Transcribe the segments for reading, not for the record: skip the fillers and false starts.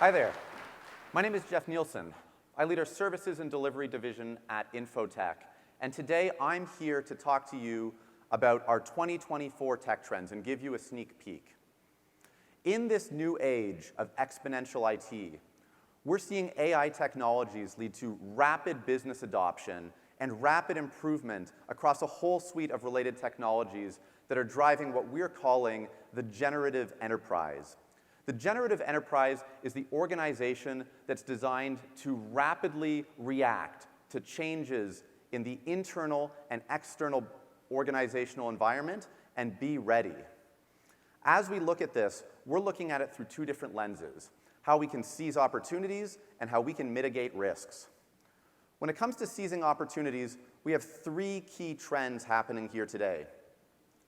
Hi there. My name is Jeff Nielsen. I lead our Services and Delivery division at Infotech. And today I'm here to talk to you about our 2024 tech trends and give you a sneak peek. In this new age of exponential IT, we're seeing AI technologies lead to rapid business adoption and rapid improvement across a whole suite of related technologies that are driving what we're calling the generative enterprise. The generative enterprise is the organization that's designed to rapidly react to changes in the internal and external organizational environment and be ready. As we look at this, we're looking at it through two different lenses: how we can seize opportunities and how we can mitigate risks. When it comes to seizing opportunities, we have three key trends happening here today.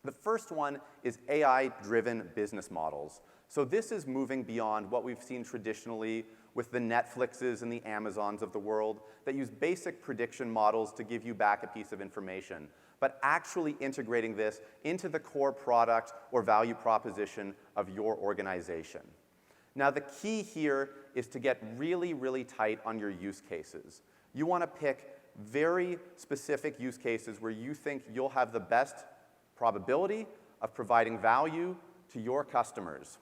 The first one is AI-driven business models. So this is moving beyond what we've seen traditionally with the Netflixes and the Amazons of the world that use basic prediction models to give you back a piece of information, but actually integrating this into the core product or value proposition of your organization. Now, the key here is to get really, really tight on your use cases. You want to pick very specific use cases where you think you'll have the best probability of providing value to your customers.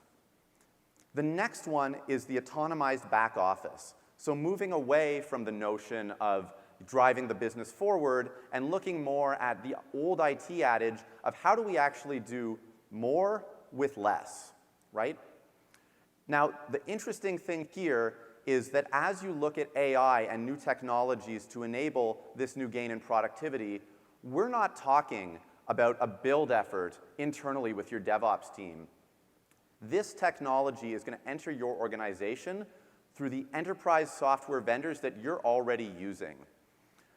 The next one is the autonomized back office. So moving away from the notion of driving the business forward and looking more at the old IT adage of how do we actually do more with less, right? Now, the interesting thing here is that as you look at AI and new technologies to enable this new gain in productivity, we're not talking about a build effort internally with your DevOps team. This technology is going to enter your organization through the enterprise software vendors that you're already using.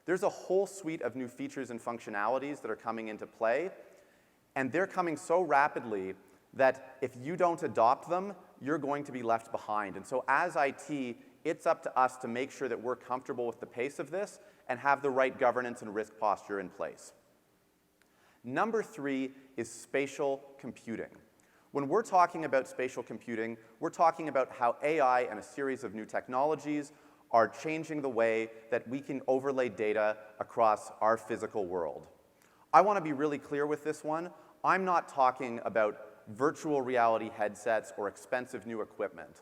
There's a whole suite of new features and functionalities that are coming into play, and they're coming so rapidly that if you don't adopt them, you're going to be left behind. And so as IT, it's up to us to make sure that we're comfortable with the pace of this and have the right governance and risk posture in place. Number three is spatial computing. When we're talking about spatial computing, we're talking about how AI and a series of new technologies are changing the way that we can overlay data across our physical world. I want to be really clear with this one. I'm not talking about virtual reality headsets or expensive new equipment.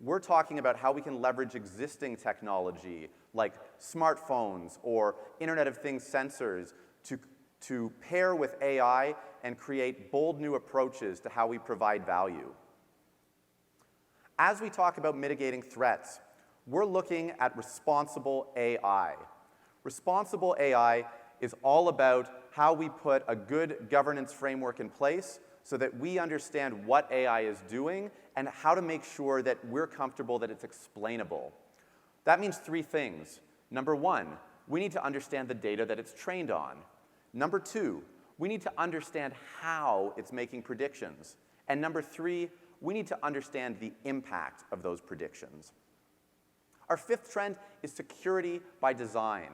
We're talking about how we can leverage existing technology like smartphones or Internet of Things sensors to pair with AI and create bold new approaches to how we provide value. As we talk about mitigating threats, we're looking at responsible AI. Responsible AI is all about how we put a good governance framework in place so that we understand what AI is doing and how to make sure that we're comfortable that it's explainable. That means three things. Number one, we need to understand the data that it's trained on. Number two, we need to understand how it's making predictions. And number three, we need to understand the impact of those predictions. Our fifth trend is security by design.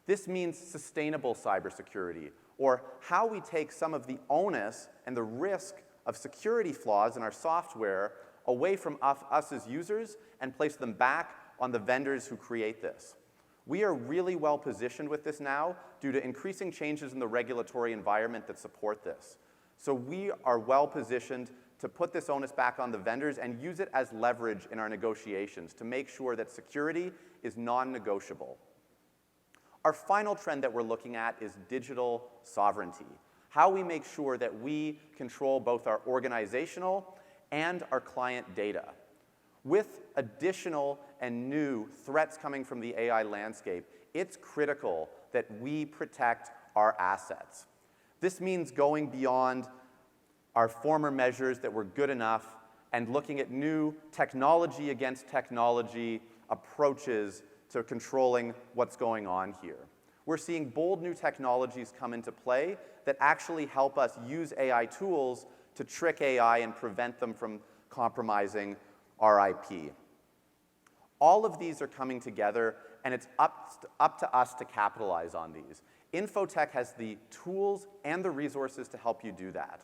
This means sustainable cybersecurity, or how we take some of the onus and the risk of security flaws in our software away from us as users and place them back on the vendors who create this. We are really well positioned with this now due to increasing changes in the regulatory environment that support this. So we are well positioned to put this onus back on the vendors and use it as leverage in our negotiations to make sure that security is non-negotiable. Our final trend that we're looking at is digital sovereignty, how we make sure that we control both our organizational and our client data. With additional and new threats coming from the AI landscape, it's critical that we protect our assets. This means going beyond our former measures that were good enough and looking at new technology against technology approaches to controlling what's going on here. We're seeing bold new technologies come into play that actually help us use AI tools to trick AI and prevent them from compromising our IP. All of these are coming together, and it's up to us to capitalize on these. Infotech has the tools and the resources to help you do that.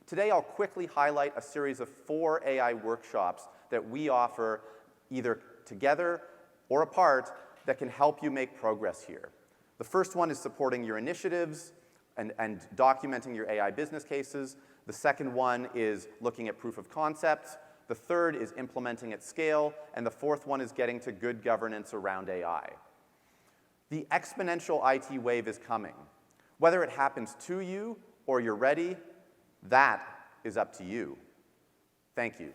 Today, I'll quickly highlight a series of 4 AI workshops that we offer either together or apart, that can help you make progress here. The first one is supporting your initiatives and documenting your AI business cases. The second one is looking at proof of concepts. The third is implementing at scale. And the fourth one is getting to good governance around AI. The exponential IT wave is coming. Whether it happens to you or you're ready, that is up to you. Thank you.